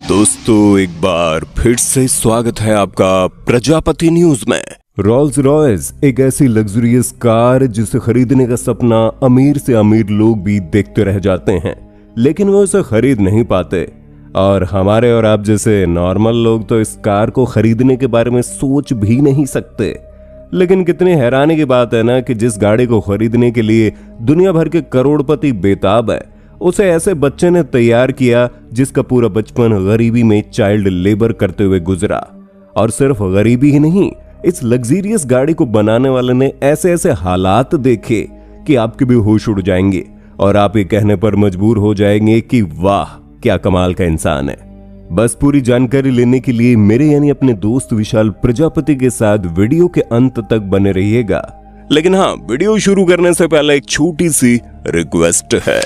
दोस्तों एक बार फिर से स्वागत है आपका प्रजापति न्यूज में। रोल्स रॉयस एक ऐसी लग्जरियस कार जिसे खरीदने का सपना अमीर से अमीर लोग भी देखते रह जाते हैं, लेकिन वो उसे खरीद नहीं पाते। और हमारे और आप जैसे नॉर्मल लोग तो इस कार को खरीदने के बारे में सोच भी नहीं सकते। लेकिन कितनी हैरानी की बात है ना कि जिस गाड़ी को खरीदने के लिए दुनिया भर के करोड़पति बेताब है, उसे ऐसे बच्चे ने तैयार किया जिसका पूरा बचपन गरीबी में चाइल्ड लेबर करते हुए गुजरा। और सिर्फ गरीबी ही नहीं, इस लग्जरियस गाड़ी को बनाने वाले ने ऐसे ऐसे हालात देखे कि आपके भी होश उड़ जाएंगे और आप ये कहने पर मजबूर हो जाएंगे कि वाह क्या कमाल का इंसान है। बस पूरी जानकारी लेने के लिए मेरे यानी अपने दोस्त विशाल प्रजापति के साथ वीडियो के अंत तक बने रहिएगा। लेकिन हाँ, वीडियो शुरू करने से पहले एक छोटी सी रिक्वेस्ट है।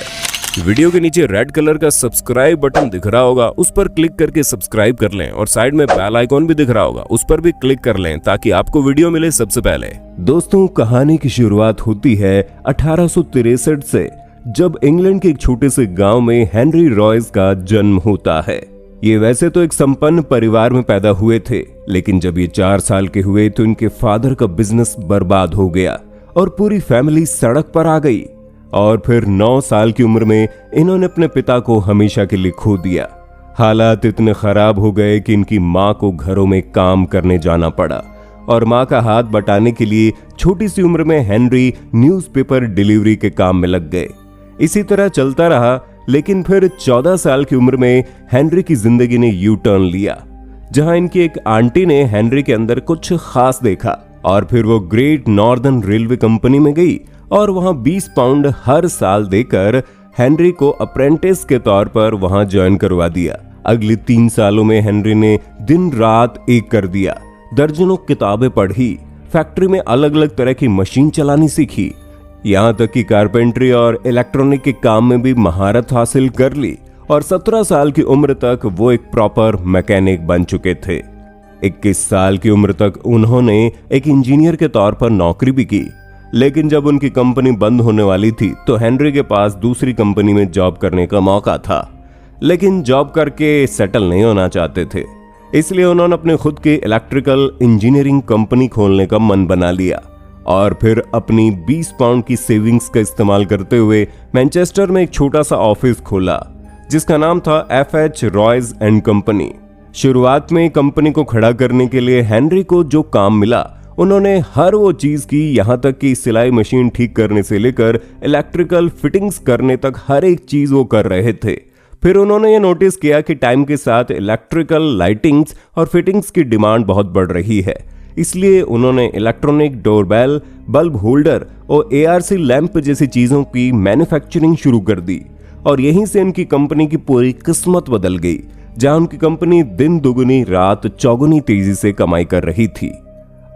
वीडियो के नीचे रेड कलर का सब्सक्राइब बटन दिख रहा होगा, उस पर क्लिक करके सब्सक्राइब कर लें और साइड में बेल आइकॉन भी दिख रहा होगा, उस पर भी क्लिक कर लें ताकि आपको वीडियो मिले सबसे पहले। दोस्तों, कहानी की शुरुआत होती है 1863 से, जब इंग्लैंड के एक छोटे से गांव में हेनरी रॉयस का जन्म होता है। ये वैसे तो एक संपन्न परिवार में पैदा हुए थे, लेकिन जब ये 4 साल के हुए तो इनके फादर का बिजनेस बर्बाद हो गया और पूरी फैमिली सड़क पर आ गई। और फिर 9 साल की उम्र में इन्होंने अपने पिता को हमेशा के लिए खो दिया। हालात इतने खराब हो गए कि इनकी माँ को घरों में काम करने जाना पड़ा और माँ का हाथ बटाने के लिए छोटी सी उम्र में हेनरी न्यूज़पेपर डिलीवरी के काम में लग गए। इसी तरह चलता रहा, लेकिन फिर 14 साल की उम्र में हेनरी की जिंदगी ने यू टर्न लिया, जहां इनकी एक आंटी ने हेनरी के अंदर कुछ खास देखा और फिर वो ग्रेट नॉर्दर्न रेलवे कंपनी में गई और वहां 20 पाउंड हर साल देकर हेनरी को अप्रेंटिस के तौर पर वहां ज्वाइन करवा दिया। अगले 3 सालों में हेनरी ने दिन रात एक कर दिया, दर्जनों किताबें पढ़ी, फैक्ट्री में अलग अलग तरह की मशीन चलानी सीखी, यहाँ तक कि कारपेंट्री और इलेक्ट्रॉनिक के काम में भी महारत हासिल कर ली और 17 साल की उम्र तक वो एक प्रॉपर मैकेनिक बन चुके थे। 21 साल की उम्र तक उन्होंने एक इंजीनियर के तौर पर नौकरी भी की, लेकिन जब उनकी कंपनी बंद होने वाली थी तो हेनरी के पास दूसरी कंपनी में जॉब करने का मौका था, लेकिन जॉब करके सेटल नहीं होना चाहते थे। इसलिए उन्होंने अपने खुद के इलेक्ट्रिकल इंजीनियरिंग कंपनी खोलने का मन बना लिया और फिर अपनी 20 पाउंड की सेविंग्स का इस्तेमाल करते हुए मैनचेस्टर में एक छोटा सा ऑफिस खोला जिसका नाम था FH रॉयस एंड कंपनी। शुरुआत में कंपनी को खड़ा करने के लिए हेनरी को जो काम मिला उन्होंने हर वो चीज की, यहाँ तक कि सिलाई मशीन ठीक करने से लेकर इलेक्ट्रिकल फिटिंग्स करने तक हर एक चीज वो कर रहे थे। फिर उन्होंने ये नोटिस किया कि टाइम के साथ इलेक्ट्रिकल लाइटिंग्स और फिटिंग्स की डिमांड बहुत बढ़ रही है, इसलिए उन्होंने इलेक्ट्रॉनिक डोरबेल, बल्ब होल्डर और ARC लैंप जैसी चीजों की मैन्युफैक्चरिंग शुरू कर दी और यहीं से उनकी कंपनी की पूरी किस्मत बदल गई, जहां उनकी कंपनी दिन दुगुनी रात चौगुनी तेजी से कमाई कर रही थी।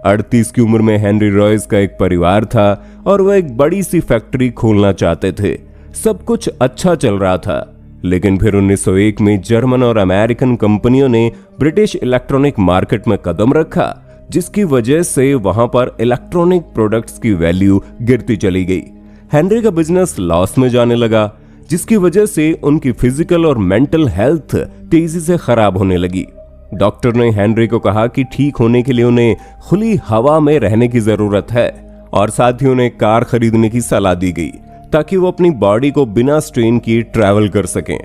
38 की उम्र में हेनरी रॉयस का एक परिवार था और वह एक बड़ी सी फैक्ट्री खोलना चाहते थे। सब कुछ अच्छा चल रहा था, लेकिन फिर 1901 में जर्मन और अमेरिकन कंपनियों ने ब्रिटिश इलेक्ट्रॉनिक मार्केट में कदम रखा, जिसकी वजह से वहां पर इलेक्ट्रॉनिक प्रोडक्ट्स की वैल्यू गिरती चली गई। हेनरी का बिजनेस लॉस में जाने लगा, जिसकी वजह से उनकी फिजिकल और मेंटल हेल्थ तेजी से खराब होने लगी। डॉक्टर ने हेनरी को कहा कि ठीक होने के लिए उन्हें खुली हवा में रहने की जरूरत है और साथ ही उन्हें कार खरीदने की सलाह दी गई ताकि वो अपनी बॉडी को बिना स्ट्रेन किए ट्रैवल कर सकें।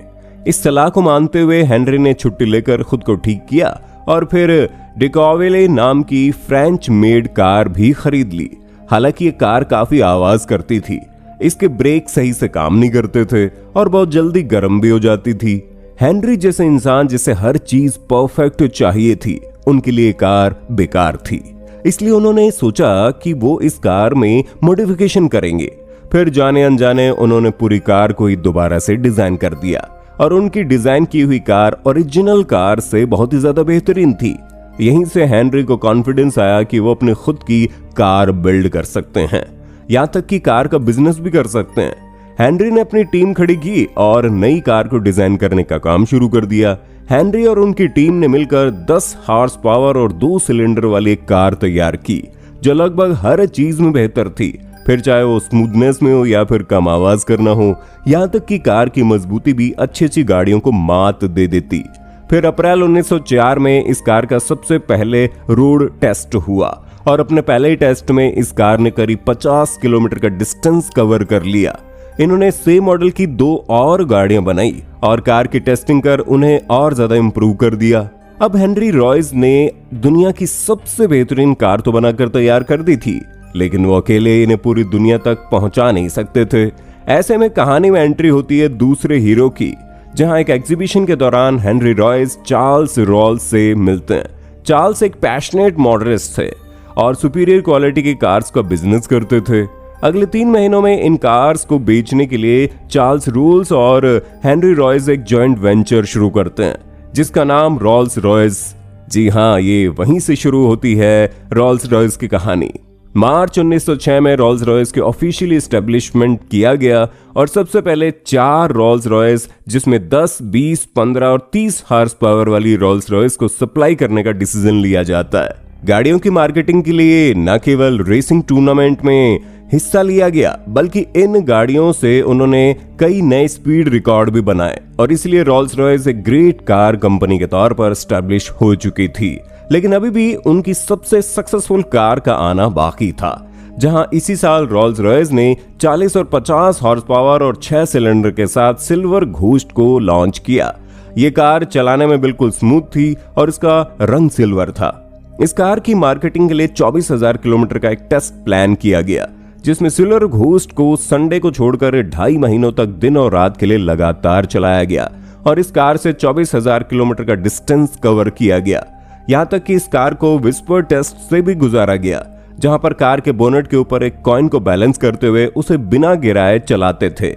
इस सलाह को मानते हुए हेनरी ने छुट्टी लेकर खुद को ठीक किया और फिर डिकॉवेले नाम की फ्रेंच मेड कार भी खरीद ली। हालांकि ये कार काफी आवाज करती थी, इसके ब्रेक सही से काम नहीं करते थे और बहुत जल्दी गर्म भी हो जाती थी। हेनरी जैसे इंसान जिसे हर चीज परफेक्ट चाहिए थी, उनके लिए कार बेकार थी। इसलिए उन्होंने सोचा कि वो इस कार में मॉडिफिकेशन करेंगे। फिर जाने अनजाने उन्होंने पूरी कार को ही दोबारा से डिजाइन कर दिया और उनकी डिजाइन की हुई कार ओरिजिनल कार से बहुत ही ज्यादा बेहतरीन थी। यहीं से हेनरी को कॉन्फिडेंस आया कि वो अपने खुद की कार बिल्ड कर सकते हैं, यहाँ तक कि कार का बिजनेस भी कर सकते हैं। हेनरी ने अपनी टीम खड़ी की और नई कार को डिजाइन करने का काम शुरू कर दिया। हेनरी और उनकी टीम ने मिलकर 10 हॉर्स पावर और 2 सिलेंडर वाली एक कार तैयार की, जो लगभग हर चीज में बेहतर थी, फिर चाहे वो स्मूथनेस में हो या फिर कम आवाज करना हो, यहाँ तक कि कार की मजबूती भी अच्छी अच्छी गाड़ियों को मात दे देती। फिर अप्रैल 1904 में इस कार का सबसे पहले रोड टेस्ट हुआ और अपने पहले ही टेस्ट में इस कार ने करीब 50 किलोमीटर का डिस्टेंस कवर कर लिया। इन्होंने सेम मॉडल की 2 और गाड़ियां बनाई और कार की टेस्टिंग कर उन्हें और ज्यादा इंप्रूव कर दिया। अब हेनरी रॉयज ने दुनिया की सबसे बेहतरीन कार तो बनाकर तैयार कर दी थी, लेकिन वो अकेले इन्हें पूरी दुनिया तक पहुंचा नहीं सकते थे। ऐसे में कहानी में एंट्री होती है दूसरे हीरो की, जहां एक एग्जीबिशन के दौरान हेनरी रॉयज चार्ल्स रॉल्स से मिलते हैं। चार्ल्स एक पैशनेट मॉडलिस्ट थे और सुपीरियर क्वालिटी की कार्स का बिजनेस करते थे। अगले 3 महीनों में इन कार्स को बेचने के लिए चार्ल्स रूल्स और हेनरी रॉयज एक जॉइंट वेंचर शुरू करते हैं, जिसका नाम रॉल्स रॉयस। जी हाँ, ये वहीं से शुरू होती है रॉल्स रॉयस की कहानी। मार्च 1906 में रॉल्स रॉयस के ऑफिशियली एस्टेब्लिशमेंट किया गया और सबसे पहले 4 रॉल्स रॉयस, जिसमें 10, 20, 15 और 30 हार्स पावर वाली रॉल्स रॉयस को सप्लाई करने का डिसीजन लिया जाता है। गाड़ियों की मार्केटिंग के लिए न केवल रेसिंग टूर्नामेंट में हिस्सा लिया गया, बल्कि इन गाड़ियों से उन्होंने कई नए स्पीड रिकॉर्ड भी बनाए और इसलिए रॉल्स रॉयस एक ग्रेट कार कंपनी के तौर पर एस्टैब्लिश हो चुकी थी। लेकिन अभी भी उनकी सबसे सक्सेसफुल कार का आना बाकी था, जहां इसी साल रॉल्स रॉयस ने 40 और 50 हॉर्स पावर और 6 सिलेंडर के साथ सिल्वर घोस्ट को लॉन्च किया। ये कार चलाने में बिल्कुल स्मूथ थी और इसका रंग सिल्वर था। इस कार की मार्केटिंग के लिए 24,000 किलोमीटर का एक टेस्ट प्लान किया गया, जिसमें सिल्वर घोस्ट को संडे को छोड़कर 2.5 महीनों तक दिन और रात के लिए लगातार चलाया गया और इस कार से 24,000 किलोमीटर का डिस्टेंस कवर किया गया। यहाँ तक कि इस कार को विस्पर टेस्ट से भी गुजारा गया, जहां पर कार के बोनेट के ऊपर एक कॉइन को बैलेंस करते हुए उसे बिना गिराए चलाते थे,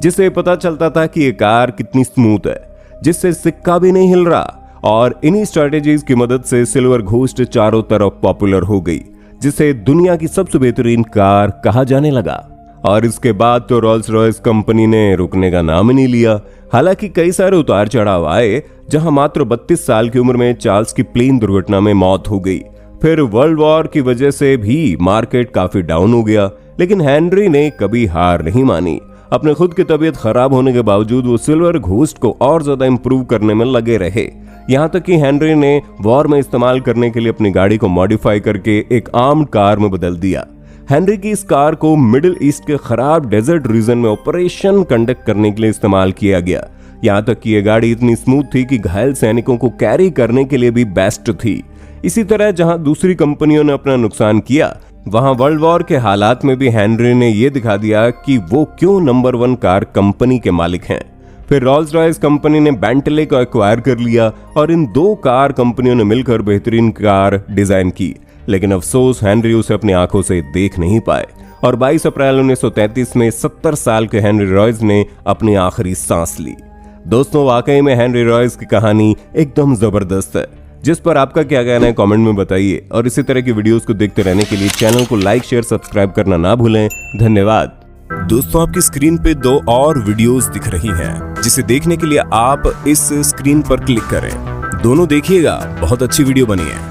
जिससे पता चलता था कि ये कार कितनी स्मूथ है, जिससे सिक्का भी नहीं हिल रहा। और इन्हीं स्ट्रेटेजीज की मदद से सिल्वर घोस्ट चारों तरफ पॉपुलर हो गई, जिसे दुनिया की सबसे बेहतरीन कार कहा जाने लगा। और इसके बाद तो रॉल्स रॉयस कंपनी ने रुकने का नाम ही नहीं लिया। हालांकि कई सारे उतार चढ़ाव आए, जहां मात्र 32 साल की उम्र में चार्ल्स की प्लेन दुर्घटना में मौत हो गई। फिर वर्ल्ड वॉर की वजह से भी मार्केट काफी डाउन हो गया, लेकिन हेनरी ने कभी हार नहीं मानी। अपने खुद की तबीयत खराब होने के बावजूद वो सिल्वर घोस्ट को और ज्यादा इंप्रूव करने में लगे रहे। यहाँ तक कि हेनरी ने वॉर में इस्तेमाल करने के लिए अपनी गाड़ी को मॉडिफाई करके एक आर्म्ड कार में बदल दिया। हेनरी की इस कार को मिडिल ईस्ट के खराब डेजर्ट रीजन में ऑपरेशन कंडक्ट करने के लिए इस्तेमाल किया गया। यहाँ तक कि यह गाड़ी इतनी स्मूथ थी कि घायल सैनिकों को कैरी करने के लिए भी बेस्ट थी। इसी तरह जहां दूसरी कंपनियों ने अपना नुकसान किया, वहां वर्ल्ड वॉर के हालात में भी हेनरी ने यह दिखा दिया कि वो क्यों नंबर 1 कार कंपनी के मालिक हैं। फिर रॉल्स रॉयस कंपनी ने बेंटले को एक्वायर कर लिया और इन 2 कार कंपनियों ने मिलकर बेहतरीन कार डिजाइन की, लेकिन अफसोस हेनरी उसे अपनी आंखों से देख नहीं पाए और 22 अप्रैल 1933 में 70 साल के हेनरी रॉयस ने अपनी आखिरी सांस ली। दोस्तों, वाकई में हेनरी रॉयस की कहानी एकदम जबरदस्त है, जिस पर आपका क्या कहना है कमेंट में बताइए। और इसी तरह की वीडियोस को देखते रहने के लिए चैनल को लाइक, शेयर, सब्सक्राइब करना ना भूलें। धन्यवाद। दोस्तों, आपकी स्क्रीन पे 2 और वीडियोस दिख रही हैं, जिसे देखने के लिए आप इस स्क्रीन पर क्लिक करें। दोनों देखिएगा, बहुत अच्छी वीडियो बनी है।